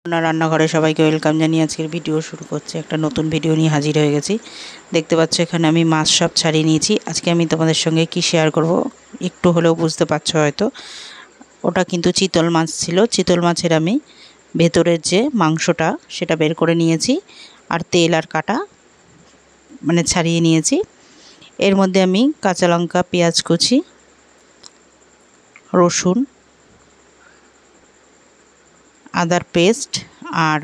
রান্নাঘরে সবাইকে ওয়েলকাম জানিয়ে আজকের ভিডিও শুরু করছি। একটা নতুন ভিডিও নিয়ে হাজির হয়ে গেছি। দেখতে পাচ্ছ এখানে আমি মাছ সব ছাড়িয়ে নিয়েছি। আজকে আমি তোমাদের সঙ্গে কি শেয়ার করব একটু হলেও বুঝতে পারছো হয়তো। ওটা কিন্তু চিতল মাছ ছিল। চিতল মাছের আমি ভেতরের যে মাংসটা সেটা বের করে নিয়েছি, আর তেল আর কাটা মানে ছাড়িয়ে নিয়েছি। এর মধ্যে আমি কাঁচা লঙ্কা, পেঁয়াজ কুচি, রসুন, আদার পেস্ট আর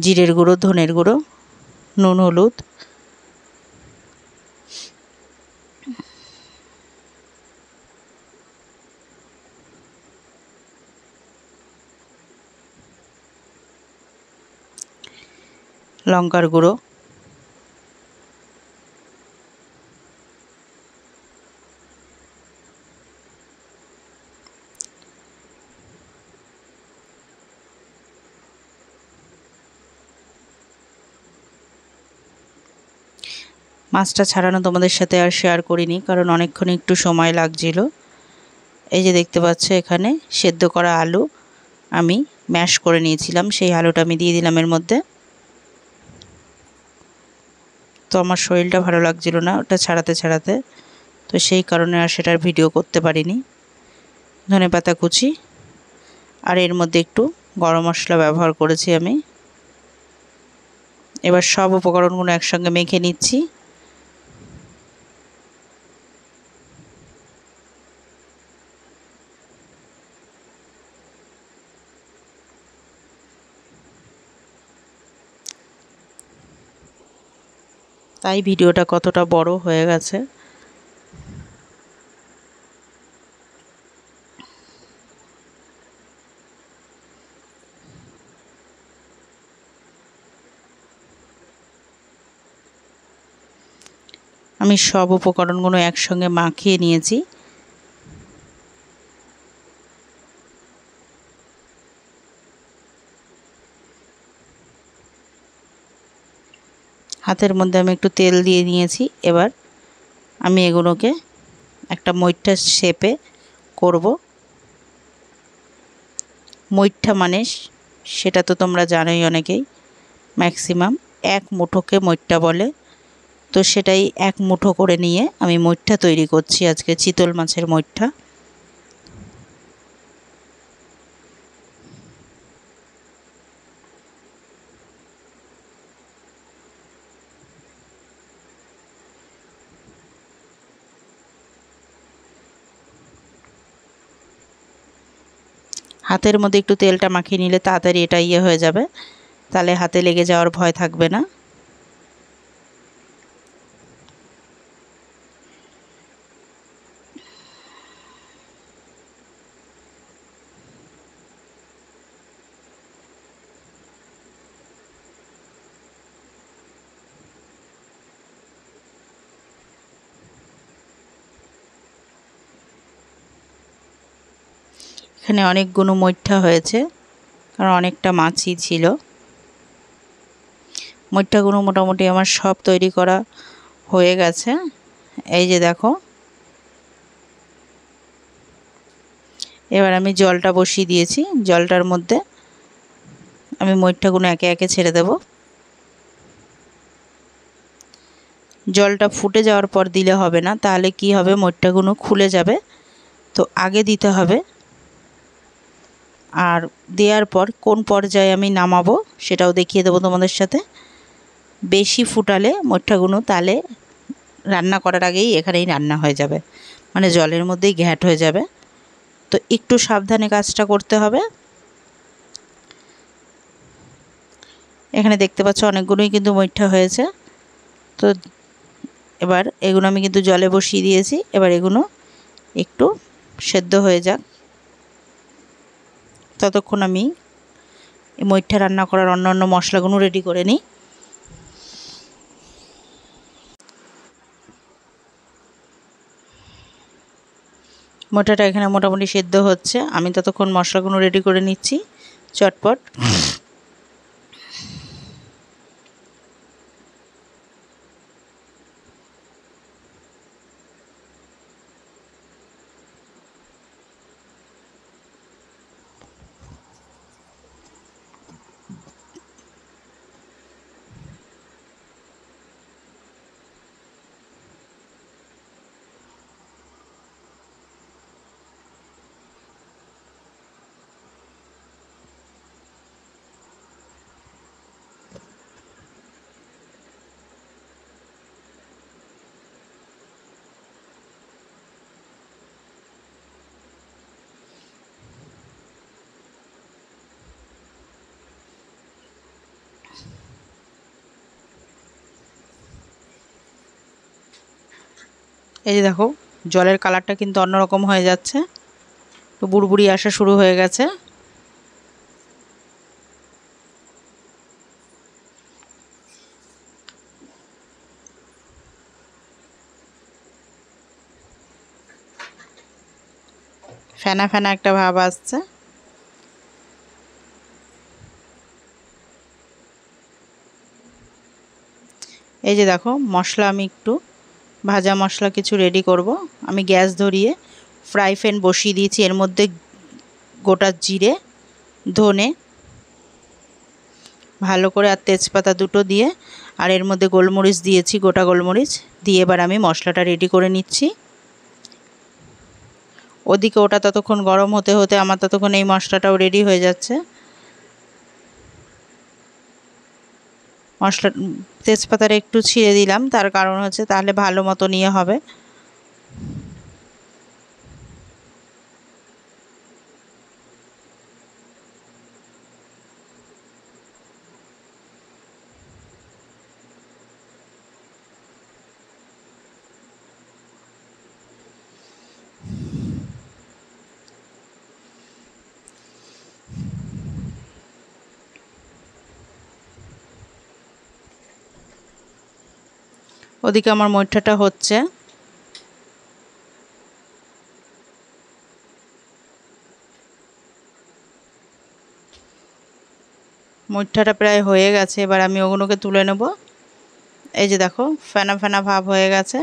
জিরের গুঁড়ো, ধনের গুঁড়ো, নুন, হলুদ, লঙ্কার গুঁড়ো, মাছটা ছাড়ানো তোমাদের সাথে আর শেয়ার করিনি, কারণ অনেকক্ষণ একটু সময় লাগছিল। এই যে দেখতে পাচ্ছ এখানে সেদ্ধ করা আলু আমি ম্যাশ করে নিয়েছিলাম, সেই আলুটা আমি দিয়ে দিলাম এর মধ্যে। তো আমার শরীরটা ভালো লাগছিল না ওটা ছাড়াতে, তো সেই কারণে আর সেটার ভিডিও করতে পারিনি। ধনেপাতা কুচি আর এর মধ্যে একটু গরম মশলা ব্যবহার করেছি আমি। এবার সব উপকরণগুলো একসঙ্গে মেখে নিচ্ছি। তাই ভিডিওটা কতটা বড় হয়ে গেছে। আমি সব উপকরণগুলো একসঙ্গে মাখিয়ে নিয়েছি। হাতের মধ্যে আমি একটু তেল দিয়ে নিয়েছি। এবার আমি এগুলোকে একটা মইঠা শেপে করব। মইঠা মানে সেটা তো তোমরা জানোই অনেকেই, ম্যাক্সিমাম এক মুঠোকে মইঠা বলে। তো সেটাই এক মুঠো করে নিয়ে আমি মইঠা তৈরি করছি আজকে, চিতল মাছের মইঠা। হাতের মধ্যে একটু তেলটা মাখিয়ে নিলে তাড়াতাড়ি এটা হয়ে যাবে, তাহলে হাতে লেগে যাওয়ার ভয় থাকবে না। এখানে অনেকগুলো মইঠা হয়েছে, কারণ অনেকটা মাছই ছিল। মইঠাগুলো মোটামুটি আমার সব তৈরি করা হয়ে গেছে। এই যে দেখো, এবার আমি জলটা বসিয়ে দিয়েছি। জলটার মধ্যে আমি মইঠাগুলো একে একে ছেড়ে দেব। জলটা ফুটে যাওয়ার পর দিলে হবে না, তাহলে কি হবে, মইঠাগুলো খুলে যাবে। তো আগে দিতে হবে। আর দেওয়ার পর কোন পর্যায়ে আমি নামাবো সেটাও দেখিয়ে দেবো তোমাদের সাথে। বেশি ফুটালে মইঠাগুলো তাহলে রান্না করার আগেই এখানেই রান্না হয়ে যাবে, মানে জলের মধ্যেই ঘ্যাট হয়ে যাবে। তো একটু সাবধানে কাজটা করতে হবে। এখানে দেখতে পাচ্ছ অনেকগুলোই কিন্তু মইঠা হয়েছে। তো এবার এগুলো আমি কিন্তু জলে বসিয়ে দিয়েছি। এবার এগুলো একটু সেদ্ধ হয়ে যাক, ততক্ষণ আমি এই মইঠা রান্না করার অন্যান্য মশলাগুলো রেডি করে নিই। মইঠাটা এখানে মোটামুটি সেদ্ধ হচ্ছে, আমি ততক্ষণ মশলাগুলো রেডি করে নিচ্ছি চটপট। এই যে দেখো জলের কালারটা কিন্তু অন্যরকম হয়ে যাচ্ছে, তো বুড়বুড়ি আসা শুরু হয়ে গেছে। ফেনা ফেনা একটা ভাব আসছে। এই যে দেখো মশলা আমি একটু ভাজা মশলা কিছু রেডি করব। আমি গ্যাস ধরিয়ে ফ্রাই প্যান বসিয়ে দিয়েছি। এর মধ্যে গোটা জিরে, ধনে ভালো করে আর তেজপাতা দুটো দিয়ে, আর এর মধ্যে গোলমরিচ দিয়েছি, গোটা গোলমরিচ দিয়ে এবার আমি মশলাটা রেডি করে নিচ্ছি। ওদিকে ওটা ততক্ষণ গরম হতে হতে আমার ততক্ষণ এই মশলাটাও রেডি হয়ে যাচ্ছে। মশলা তেজপাতাটা একটু ছিঁড়ে দিলাম, তার কারণ হচ্ছে তাহলে ভালো মতো নিয়ে হবে। ওদিকে আমার মইঠাটা হচ্ছে। মইঠাটা প্রায় হয়ে গেছে, এবার আমি ওগুলোকে তুলে নেব। এই যে দেখো ফেনা ফেনা ভাব হয়ে গেছে।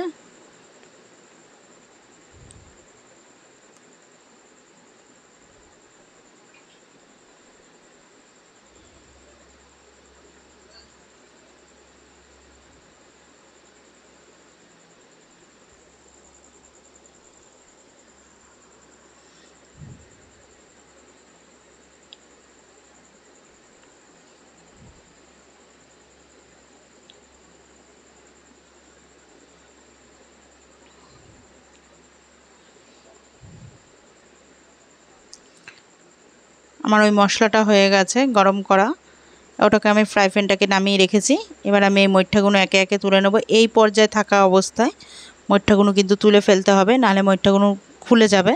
আমার ওই মশলাটা হয়ে গেছে গরম করা, ওটাকে আমি ফ্রাই প্যানটাকে নামিয়ে রেখেছি। এবার আমি এই মইঠাগুলো একে একে তুলে নেব। এই পর্যায়ে থাকা অবস্থায় মইঠাগুলো কিন্তু তুলে ফেলতে হবে, নাহলে মইঠাগুলো খুলে যাবে,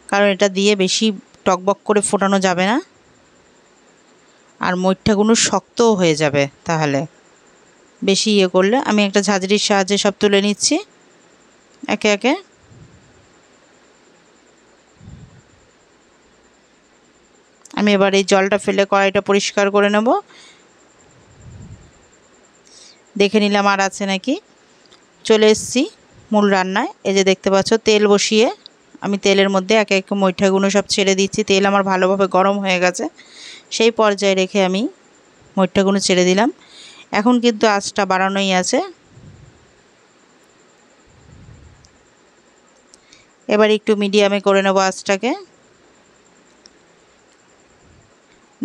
কারণ এটা দিয়ে বেশি টকবক করে ফোটানো যাবে না, আর মইঠাগুলো শক্তও হয়ে যাবে তাহলে বেশি ইয়ে করলে। আমি একটা ঝাঁঝরির সাহায্যে সব তুলে নিচ্ছি একে একে। আমি এবার এই জলটা ফেলে কড়াইটা পরিষ্কার করে নেব। দেখে নিলাম আর আছে নাকি। চলে এসেছি মূল রান্নায়। এই যে দেখতে পাচ্ছ তেল বসিয়ে আমি তেলের মধ্যে একে একে মইঠাগুলো সব ছেড়ে দিচ্ছি। তেল আমার ভালোভাবে গরম হয়ে গেছে, সেই পর্যায়ে রেখে আমি মইঠাগুলো ছেড়ে দিলাম। এখন কিন্তু আঁচটা বাড়ানোই আছে। এবার একটু মিডিয়ামে করে নেব আঁচটাকে,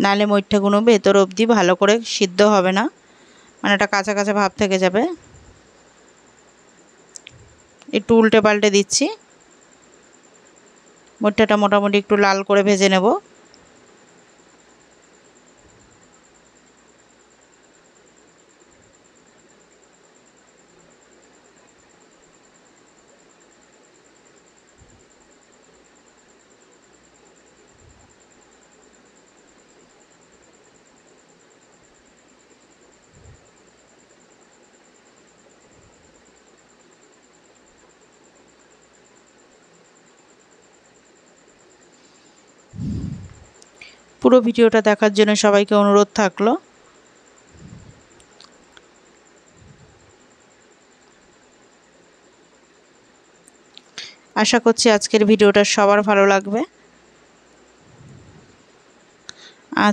নালে মইঠাগুলো ভেতর অবধি ভালো করে সিদ্ধ হবে না, মানে একটা কাঁচা কাঁচা ভাব থেকে যাবে। একটু উল্টে পাল্টে দিচ্ছি। মইঠাটা মোটামুটি একটু লাল করে ভেজে নেব। পুরো ভিডিওটা দেখার জন্য সবাইকে অনুরোধ থাকলো। আশা করছি আজকের ভিডিওটা সবার ভালো লাগবে। আর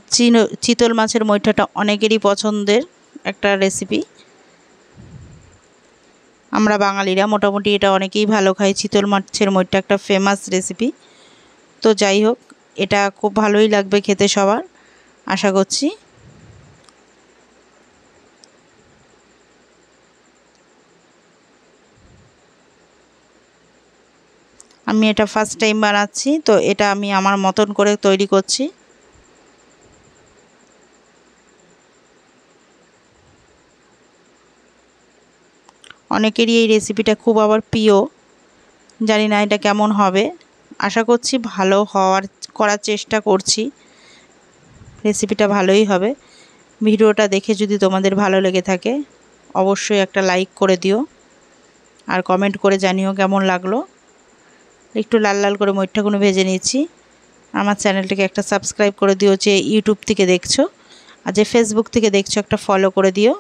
চিতল মাছের মইঠাটা অনেকেরই পছন্দের একটা রেসিপি। আমরা বাঙালিরা মোটামুটি এটা অনেকেই ভালো খাই। চিতল মাছের মইঠা একটা ফেমাস রেসিপি। তো যাই হোক, এটা খুব ভালোই লাগবে খেতে সবার, আশা করছি। আমি এটা ফার্স্ট টাইম বানাচ্ছি, তো এটা আমি আমার মতন করে তৈরি করছি। অনেকেরই এই রেসিপিটা খুব আবার প্রিয়। জানি না এটা কেমন হবে, আশা করছি ভালো করার চেষ্টা করছি। রেসিপিটা ভালোই হবে। ভিডিওটা দেখে যদি তোমাদের ভালো লেগে থাকে অবশ্যই একটা লাইক করে দিও, আর কমেন্ট করে জানিও কেমন লাগলো। একটু লাল লাল করে মরিচটাগুলো ভেজে নিচ্ছি। আমার চ্যানেলটাকে একটা সাবস্ক্রাইব করে দিও যে ইউটিউব থেকে দেখছো, আর যে ফেসবুক থেকে দেখছো একটা ফলো করে দিও।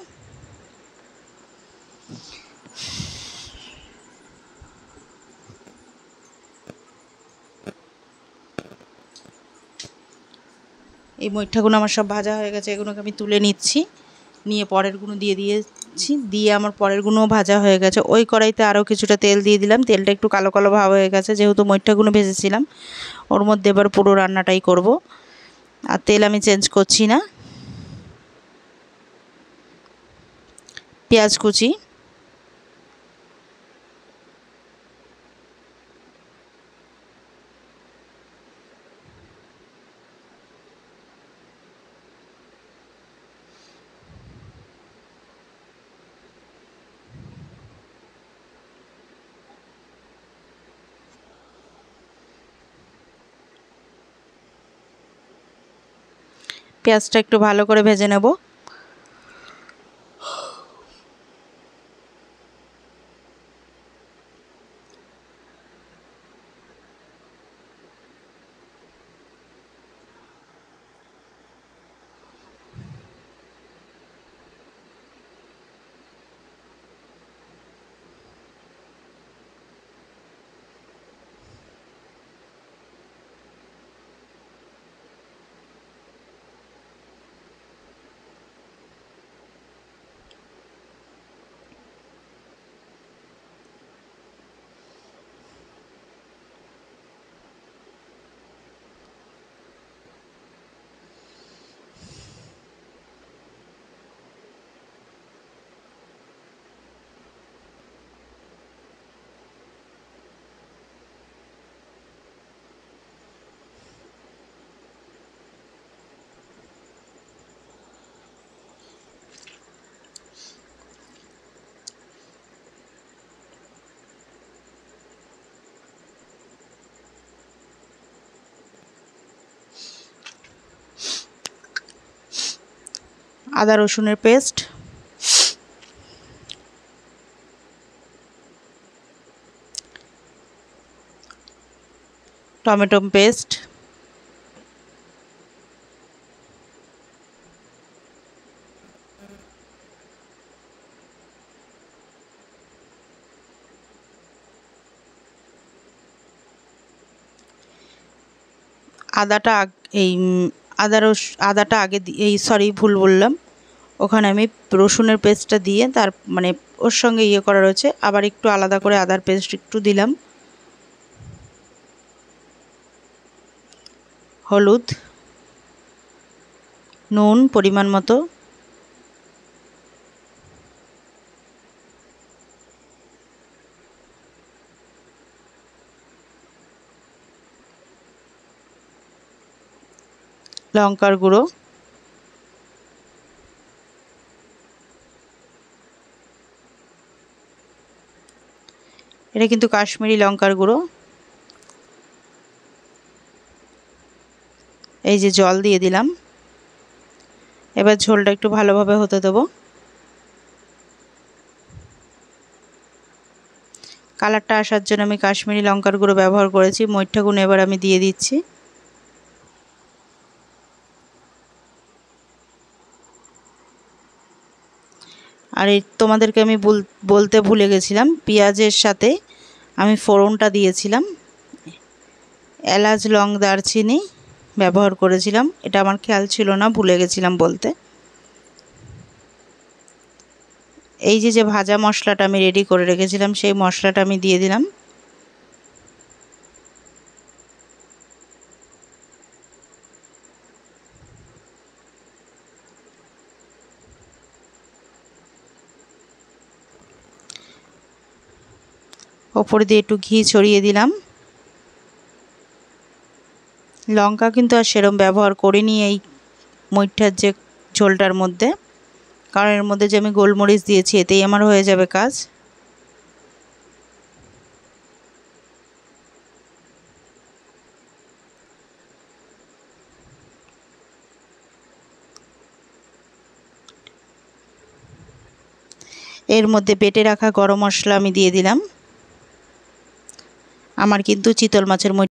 এই মরিচটাগুলো আমার সব ভাজা হয়ে গেছে, এগুলোকে আমি তুলে নিচ্ছি। নিয়ে পরেরগুলো দিয়েছি, দিয়ে আমার পরেরগুলোও ভাজা হয়ে গেছে। ওই কড়াইতে আরও কিছুটা তেল দিয়ে দিলাম। তেলটা একটু কালো কালো ভাব হয়ে গেছে, যেহেতু মরিচটাগুলো ভেজেছিলাম। ওর মধ্যে এবার পুরো রান্নাটাই করব, আর তেল আমি চেঞ্জ করছি না। পেঁয়াজ কুচি, পেঁয়াজটা একটু ভালো করে ভেজে নেব। আদা রসুনের পেস্ট, টমেটো পেস্ট, আদাটা এই আদাটা আগে এই সরি ভুল বললাম, ওখানে আমি রসুনের পেস্টটা দিয়ে তার মানে ওর সঙ্গে ইয়ে করা রয়েছে, আবার একটু আলাদা করে আদার পেস্ট একটু দিলাম। হলুদ, নুন পরিমাণ মতো, লঙ্কার গুঁড়ো, এটা কিন্তু কাশ্মীরি লঙ্কার গুঁড়ো। এই যে জল দিয়ে দিলাম। এবার ঝোলটা একটু ভালোভাবে হতে দেবো। কালারটা আসার জন্য আমি কাশ্মীরি লঙ্কার গুঁড়ো ব্যবহার করেছি। মরিচগুলো এবার আমি দিয়ে দিচ্ছি। আর এই তোমাদেরকে আমি বলতে ভুলে গেছিলাম, পেঁয়াজের সাথে আমি ফোড়নটা দিয়েছিলাম, এলাচ লং দারচিনি ব্যবহার করেছিলাম। এটা আমার খেয়াল ছিল না, ভুলে গেছিলাম বলতে। এই যে ভাজা মশলাটা আমি রেডি করে রেখেছিলাম সেই মশলাটা আমি দিয়ে দিলাম। ওপর দিয়ে একটু ঘি ছড়িয়ে দিলাম। লঙ্কা কিন্তু আর সেরম ব্যবহার করিনি এই মরিচটার যে ঝোলটার মধ্যে, কারণ এর মধ্যে যে আমি গোলমরিচ দিয়েছি এতেই আমার হয়ে যাবে কাজ। এর মধ্যে বেটে রাখা গরম মশলা আমি দিয়ে দিলাম। আমার কিন্তু চিতল মাছের